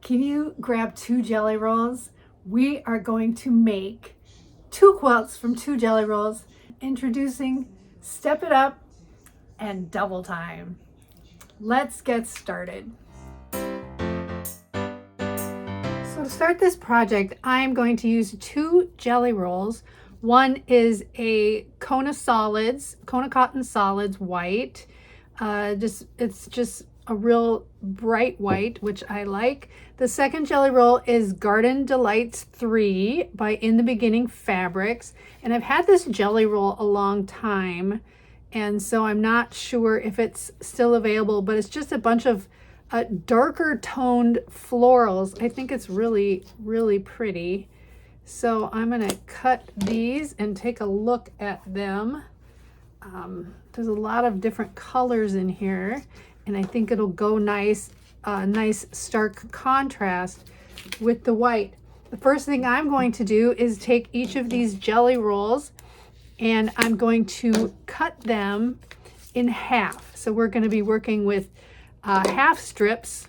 Can you grab 2 jelly rolls? We are going to make 2 quilts from 2 jelly rolls. Introducing Step It Up and Double Time. Let's get started. So to start this project, I'm going to use 2 jelly rolls. One is a Kona Cotton Solids white. It's just a real bright white, which I like. The second jelly roll is Garden Delights 3 by In the Beginning Fabrics. And I've had this jelly roll a long time, and so I'm not sure if it's still available, but it's just a bunch of darker toned florals. I think it's really, really pretty. So I'm gonna cut these and take a look at them. There's a lot of different colors in here, and I think it'll go nice, nice stark contrast with the white. The first thing I'm going to do is take each of these jelly rolls and I'm going to cut them in half. So we're going to be working with half strips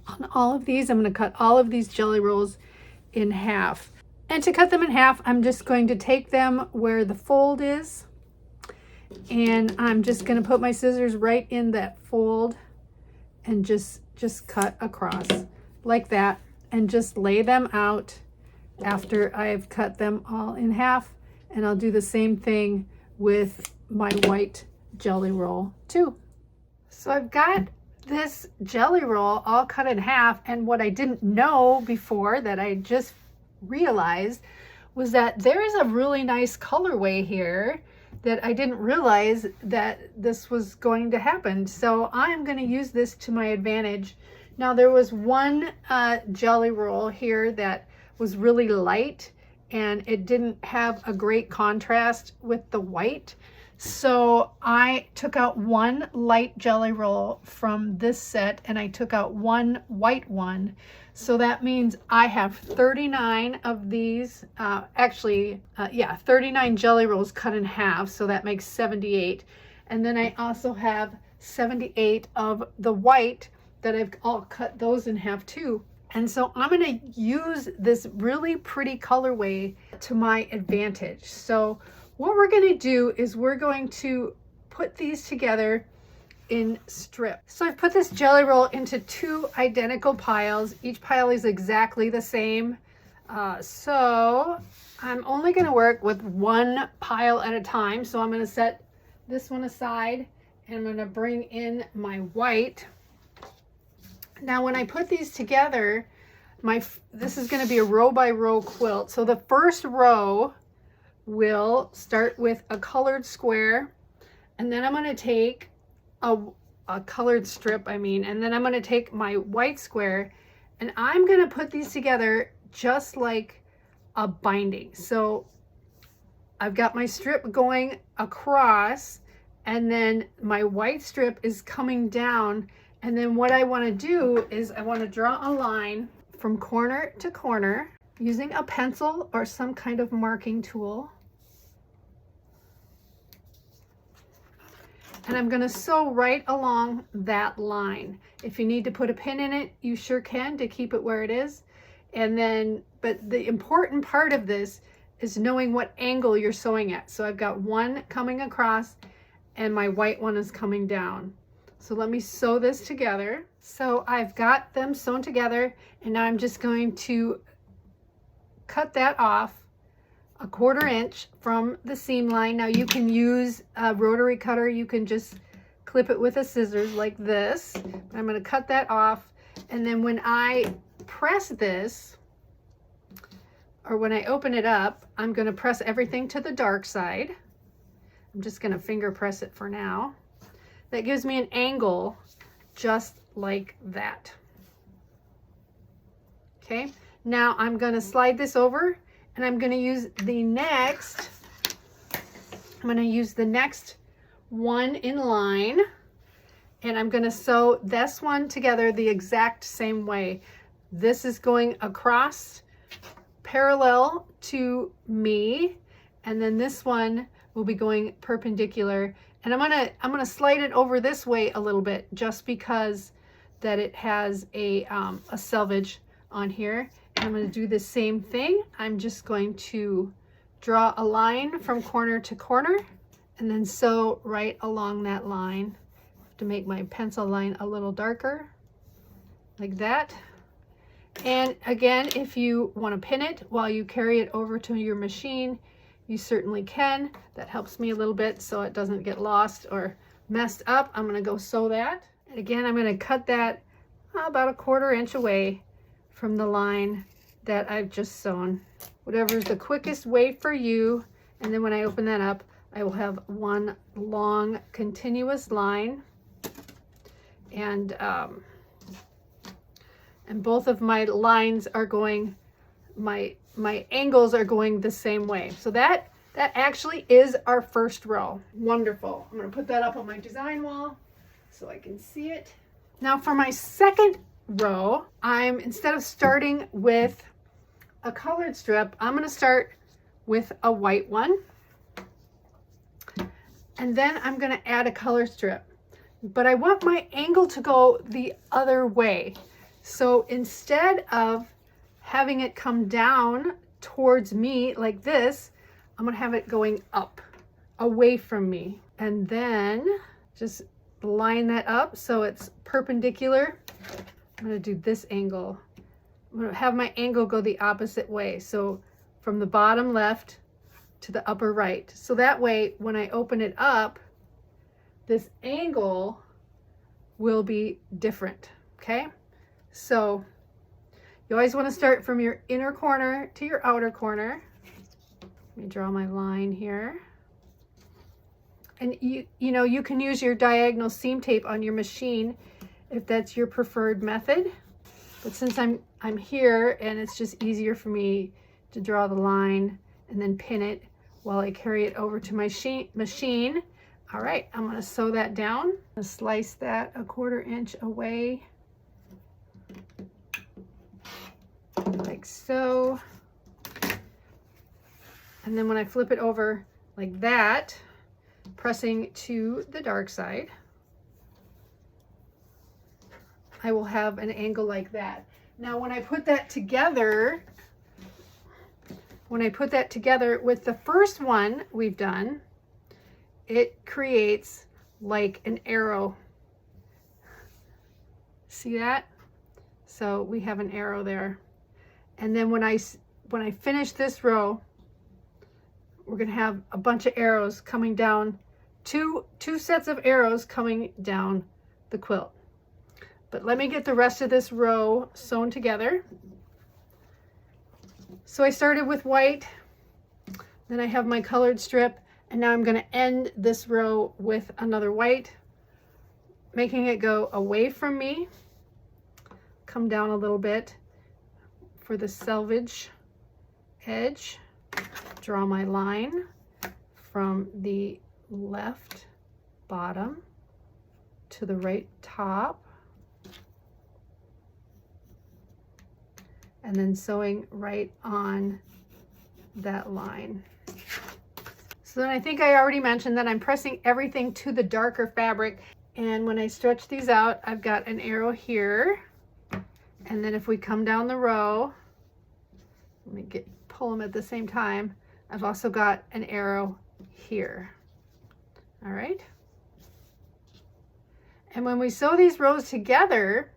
on all of these. I'm going to cut all of these jelly rolls in half. And to cut them in half, I'm just going to take them where the fold is, and I'm just going to put my scissors right in that fold and just cut across like that, and just lay them out after I've cut them all in half. And I'll do the same thing with my white jelly roll too. So I've got this jelly roll all cut in half, and what I didn't know before that I just realized was that there is a really nice colorway here that I didn't realize that this was going to happen. So I'm going to use this to my advantage. Now there was one jelly roll here that was really light, and it didn't have a great contrast with the white. So I took out one light jelly roll from this set, and I took out one white one. So that means I have 39 of these, 39 jelly rolls cut in half. So that makes 78. And then I also have 78 of the white that I've all cut those in half too. And so I'm going to use this really pretty colorway to my advantage. So what we're going to do is we're going to put these together in strips. So I've put this jelly roll into 2 identical piles. Each pile is exactly the same. So I'm only going to work with 1 pile at a time. So I'm going to set this one aside, and I'm going to bring in my white. Now when I put these together, this is going to be a row by row quilt. So the first row will start with a colored square, and then I'm going to take a colored strip, and then I'm going to take my white square, and I'm going to put these together just like a binding. So I've got my strip going across, and then my white strip is coming down. And then what I want to do is I want to draw a line from corner to corner using a pencil or some kind of marking tool. And I'm going to sew right along that line. If you need to put a pin in it, you sure can, to keep it where it is. And then, but the important part of this is knowing what angle you're sewing at. So I've got one coming across and my white one is coming down. So let me sew this together. So I've got them sewn together, and now I'm just going to cut that off 1/4 inch from the seam line. Now you can use a rotary cutter. You can just clip it with a scissors like this. But I'm going to cut that off. And then when I press this, or when I open it up, I'm going to press everything to the dark side. I'm just going to finger press it for now. That gives me an angle just like that. Okay, now I'm going to slide this over, and I'm going to use the next one in line, and I'm going to sew this one together the exact same way. This is going across parallel to me, and then this one will be going perpendicular. And I'm gonna slide it over this way a little bit, just because that it has a selvage on here. And I'm going to do the same thing. I'm just going to draw a line from corner to corner and then sew right along that line to make my pencil line a little darker, like that. And again, if you want to pin it while you carry it over to your machine, you certainly can. That helps me a little bit so it doesn't get lost or messed up. I'm going to go sew that. And again, I'm going to cut that about 1/4 inch away from the line that I've just sewn. Whatever's the quickest way for you. And then when I open that up, I will have one long continuous line. And both of my lines are going, my angles are going the same way. So that actually is our first row. Wonderful. I'm going to put that up on my design wall so I can see it. Now for my second row, instead of starting with a colored strip, I'm going to start with a white one. And then I'm going to add a color strip. But I want my angle to go the other way. So instead of having it come down towards me like this, I'm going to have it going up, away from me. And then just line that up so it's perpendicular. I'm going to do this angle. I'm going to have my angle go the opposite way. So from the bottom left to the upper right. So that way, when I open it up, this angle will be different, okay? So you always want to start from your inner corner to your outer corner. Let me draw my line here. And you know, you can use your diagonal seam tape on your machine if that's your preferred method. But since I'm here and it's just easier for me to draw the line and then pin it while I carry it over to my machine. All right, I'm going to sew that down. I'm going to slice that 1/4 inch away, like so. And then when I flip it over like that, pressing to the dark side, I will have an angle like that. Now when I put that together, with the first one we've done, it creates like an arrow. See that? So we have an arrow there. And then when I finish this row, we're going to have a bunch of arrows coming down, two sets of arrows coming down the quilt. But let me get the rest of this row sewn together. So I started with white, then I have my colored strip, and now I'm going to end this row with another white, making it go away from me, come down a little bit for the selvage edge, draw my line from the left bottom to the right top, and then sewing right on that line. So then I think I already mentioned that I'm pressing everything to the darker fabric, and when I stretch these out, I've got an arrow here, and then if we come down the row, let me pull them at the same time, I've also got an arrow here. All right. And when we sew these rows together,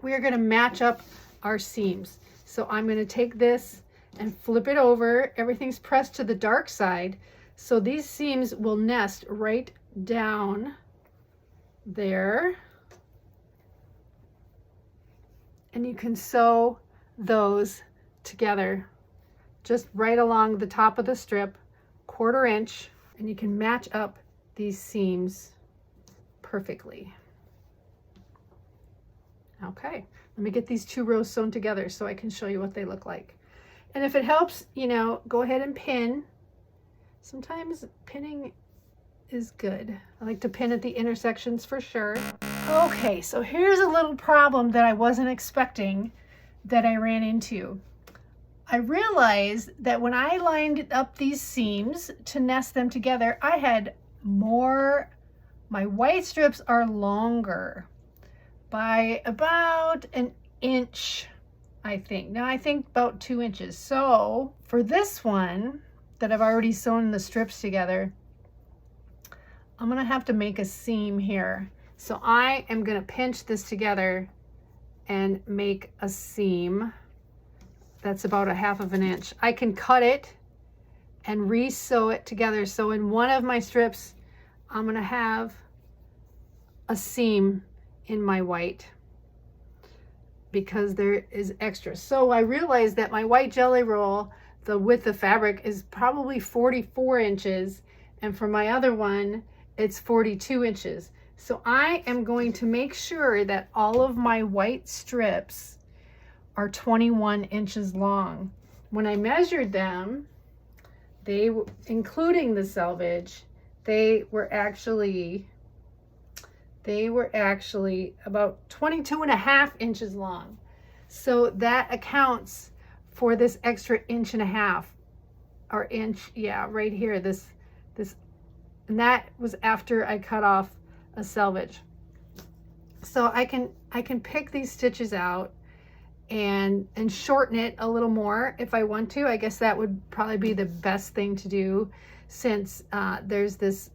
we are going to match up our seams. So I'm going to take this and flip it over. Everything's pressed to the dark side. So these seams will nest right down there. And you can sew those together just right along the top of the strip, 1/4 inch, and you can match up these seams perfectly. Okay, let me get these 2 rows sewn together so I can show you what they look like. And if it helps, you know, go ahead and pin. Sometimes pinning is good. I like to pin at the intersections for sure. Okay, so here's a little problem that I wasn't expecting that I ran into. I realized that when I lined up these seams to nest them together, I had more, my white strips are longer, by about an inch, I think. Now I think about 2 inches. So for this one that I've already sewn the strips together, I'm gonna have to make a seam here. So I am gonna pinch this together and make a seam that's about 1/2 of an inch. I can cut it and re-sew it together. So in one of my strips, I'm gonna have a seam in my white because there is extra. So I realized that my white jelly roll, the width of fabric is probably 44 inches, and for my other one, it's 42 inches. So I am going to make sure that all of my white strips are 21 inches long. When I measured them, including the selvage, they were actually about 22.5 inches long. So that accounts for this extra 1.5 inches or inch, yeah, right here, this, and that was after I cut off a selvage. So I can pick these stitches out and shorten it a little more if I want to. I guess that would probably be the best thing to do, since there's this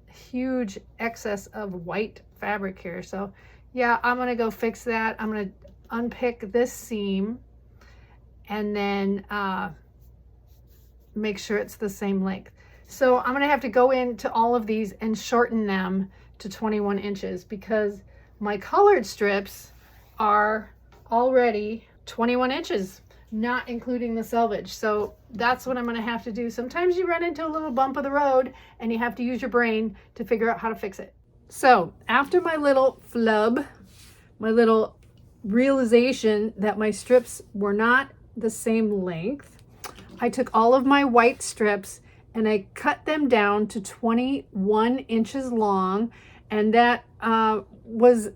huge excess of white fabric here. So yeah, I'm gonna go fix that. I'm gonna unpick this seam and then make sure it's the same length. So I'm gonna have to go into all of these and shorten them to 21 inches because my colored strips are already 21 inches, not including the selvage. So that's what I'm gonna have to do. Sometimes you run into a little bump of the road and you have to use your brain to figure out how to fix it. So after my little flub, my little realization that my strips were not the same length, I took all of my white strips and I cut them down to 21 inches long, and that was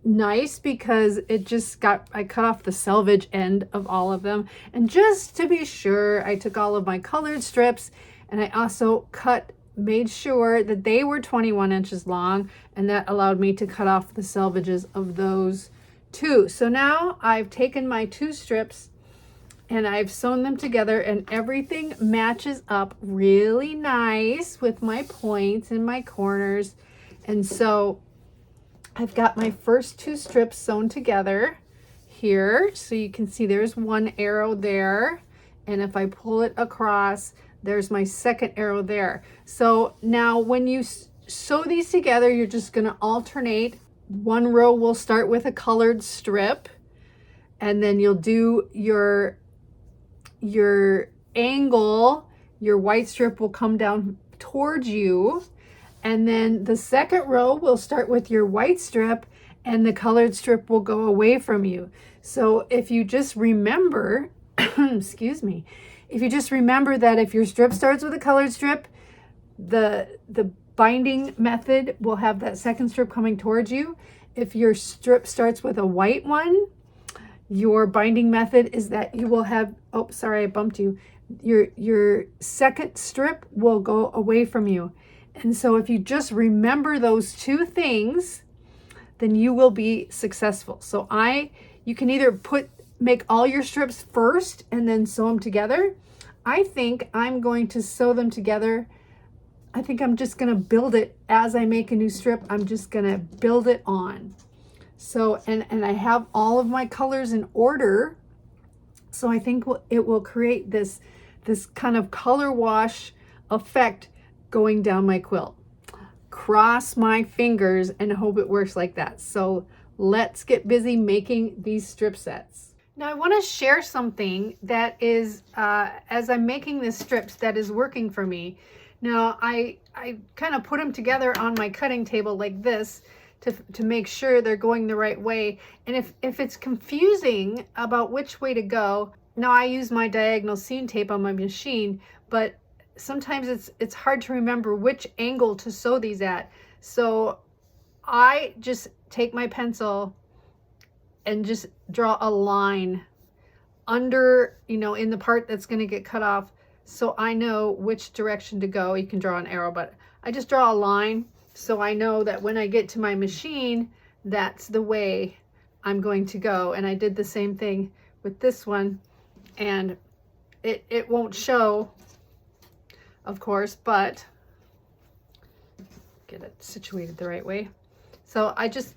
nice because it just got, I cut off the selvage end of all of them. And just to be sure, I took all of my colored strips and I also made sure that they were 21 inches long, and that allowed me to cut off the selvages of those too. So now I've taken my 2 strips and I've sewn them together, and everything matches up really nice with my points and my corners. And so I've got my first 2 strips sewn together here. So you can see there's one arrow there. And if I pull it across, there's my second arrow there. So now when you sew these together, you're just gonna alternate. One row will start with a colored strip, and then you'll do your angle, your white strip will come down towards you. And then the second row will start with your white strip and the colored strip will go away from you. So if you just remember, excuse me, if you just remember that if your strip starts with a colored strip, the binding method will have that second strip coming towards you. If your strip starts with a white one, your binding method is that you will have, oh, sorry, I bumped you. Your second strip will go away from you. And so if you just remember those 2 things, then you will be successful. So you can either make all your strips first and then sew them together. I think I'm going to sew them together. I think I'm just gonna build it as I make a new strip. I'm just gonna build it on. So, and I have all of my colors in order. So I think it will create this kind of color wash effect going down my quilt. Cross my fingers and hope it works like that. So let's get busy making these strip sets. Now I want to share something that is, as I'm making these strips, that is working for me. Now I kind of put them together on my cutting table like this to make sure they're going the right way. And if it's confusing about which way to go, now I use my diagonal seam tape on my machine, but sometimes it's hard to remember which angle to sew these at. So I just take my pencil and just draw a line under, in the part that's going to get cut off, so I know which direction to go. You can draw an arrow, but I just draw a line so I know that when I get to my machine that's the way I'm going to go. And I did the same thing with this one, and it won't show, of course, but get it situated the right way. So I just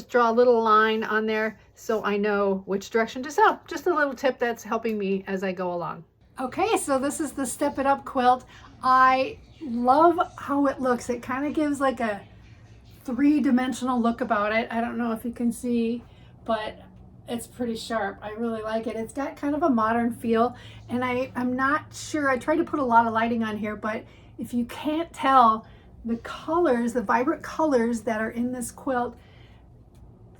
draw a little line on there so I know which direction to sew. Just a little tip that's helping me as I go along. Okay, so this is the Step It Up quilt. I love how it looks. It kind of gives like a three-dimensional look about it. I don't know if you can see, but it's pretty sharp. I really like it. It's got kind of a modern feel, and I'm not sure. I tried to put a lot of lighting on here, but if you can't tell, the colors, the vibrant colors that are in this quilt,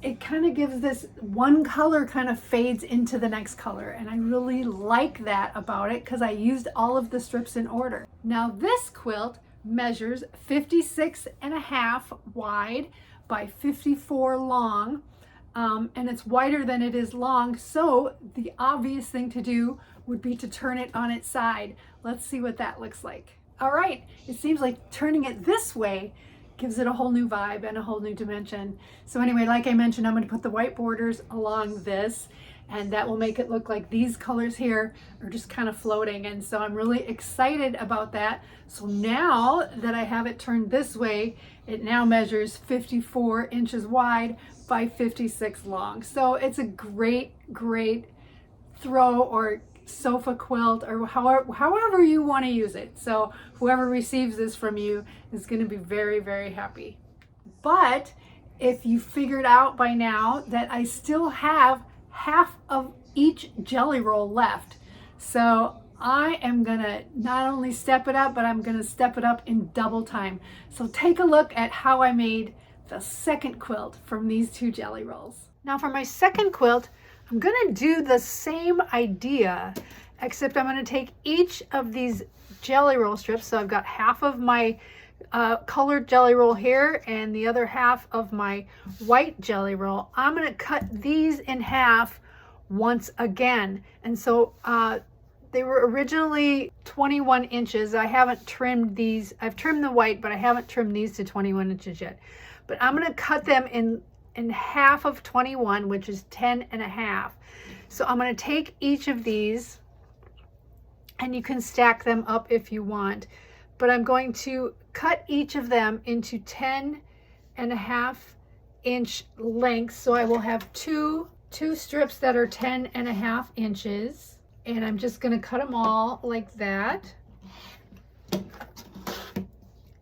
it kind of gives this one color kind of fades into the next color. And I really like that about it because I used all of the strips in order. Now this quilt measures 56.5 wide by 54 long. And it's wider than it is long. So the obvious thing to do would be to turn it on its side. Let's see what that looks like. All right, it seems like turning it this way gives it a whole new vibe and a whole new dimension. So anyway, like I mentioned, I'm going to put the white borders along this, and that will make it look like these colors here are just kind of floating. And so I'm really excited about that. So now that I have it turned this way, it now measures 54 inches wide by 56 long. So it's a great throw or sofa quilt, or however you want to use it. So whoever receives this from you is going to be very happy. But if you figured out by now that I still have half of each jelly roll left, so I am gonna not only step it up, but I'm gonna step it up in double time. So take a look at how I made the second quilt from these two jelly rolls. Now for my second quilt, I'm gonna do the same idea, except I'm gonna take each of these jelly roll strips. So I've got half of my colored jelly roll here and the other half of my white jelly roll. I'm gonna cut these in half once again. And so they were originally 21 inches. I haven't trimmed these. I've trimmed the white, but I haven't trimmed these to 21 inches yet. But I'm gonna cut them in half of 21, which is 10.5. So I'm going to take each of these, and you can stack them up if you want, but I'm going to cut each of them into 10.5 inch lengths. So I will have two strips that are 10.5 inches, and I'm just going to cut them all like that.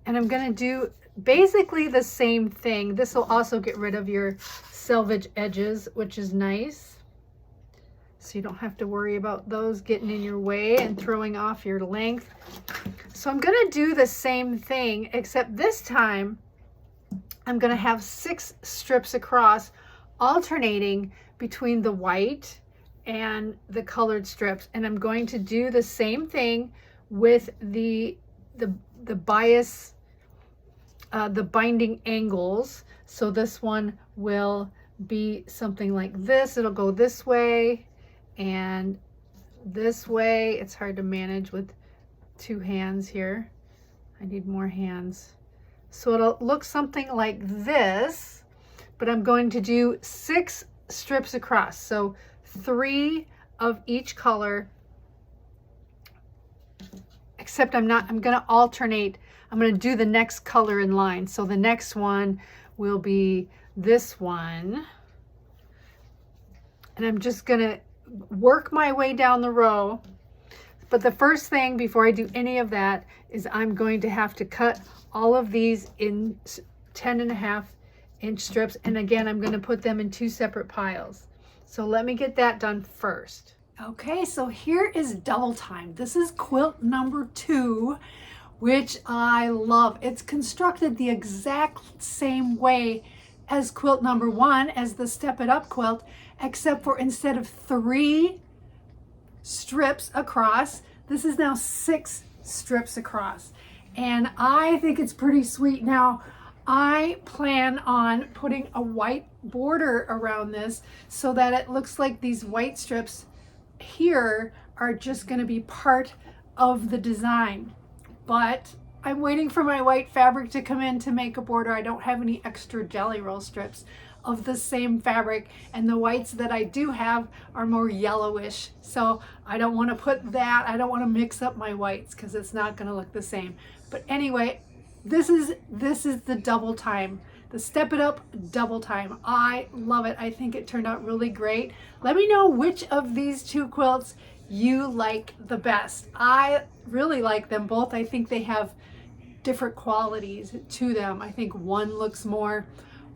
And I'm going to do basically the same thing. This will also get rid of your selvage edges, which is nice. So you don't have to worry about those getting in your way and throwing off your length. So I'm gonna do the same thing, except this time I'm gonna have 6 strips across, alternating between the white and the colored strips. And I'm going to do the same thing with the bias, the binding angles. So this one will be something like this. It'll go this way and this way. It's hard to manage with 2 hands here. I need more hands. So it'll look something like this, but I'm going to do 6 strips across. So 3 of each color, except I'm going to alternate. I'm going to do the next color in line. So the next one will be this one. And I'm just going to work my way down the row. But the first thing before I do any of that is I'm going to have to cut all of these in 10.5 inch strips. And again, I'm going to put them in 2 separate piles. So let me get that done first. Okay, so here is double time. This is quilt number 2, which I love. It's constructed the exact same way as quilt number 1, as the Step It Up quilt, except for instead of 3 strips across, this is now 6 strips across. And I think it's pretty sweet. Now, I plan on putting a white border around this so that it looks like these white strips here are just going to be part of the design. But I'm waiting for my white fabric to come in to make a border. I don't have any extra jelly roll strips. of the same fabric, and the whites that I do have are more yellowish. So I don't want to put that, I don't want to mix up my whites because it's not going to look the same. But anyway, this is the Double Time. The Step It Up Double Time. I love it. I think it turned out really great. Let me know which of these two quilts you like the best. I really like them both. I think they have different qualities to them. I think one looks more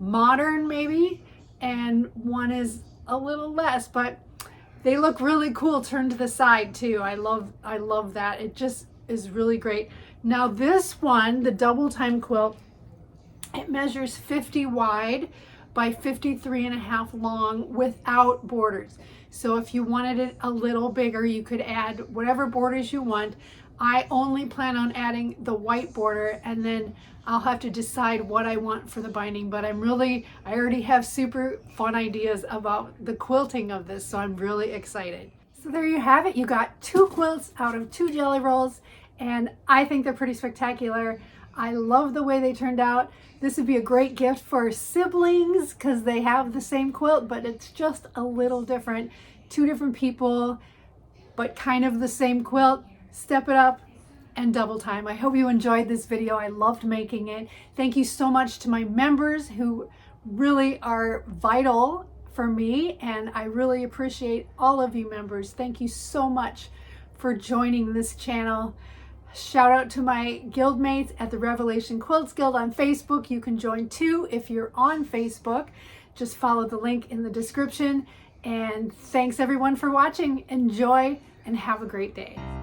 modern maybe, and one is a little less, but they look really cool turned to the side too. I love that. It just is really great. Now this one, the Double Time quilt, it measures 50 wide by 53.5 long without borders. So if you wanted it a little bigger, you could add whatever borders you want. I only plan on adding the white border, and then I'll have to decide what I want for the binding, but I already have super fun ideas about the quilting of this, so I'm really excited. So there you have it. You got 2 quilts out of 2 jelly rolls, and I think they're pretty spectacular. I love the way they turned out. This would be a great gift for siblings because they have the same quilt, but it's just a little different. 2 different people, but kind of the same quilt. Step It Up and Double Time. I hope you enjoyed this video. I loved making it. Thank you so much to my members who really are vital for me, and I really appreciate all of you members. Thank you so much for joining this channel. Shout out to my guildmates at the Revelation Quilts Guild on Facebook. You can join too if you're on Facebook. Just follow the link in the description. And thanks everyone for watching. Enjoy and have a great day.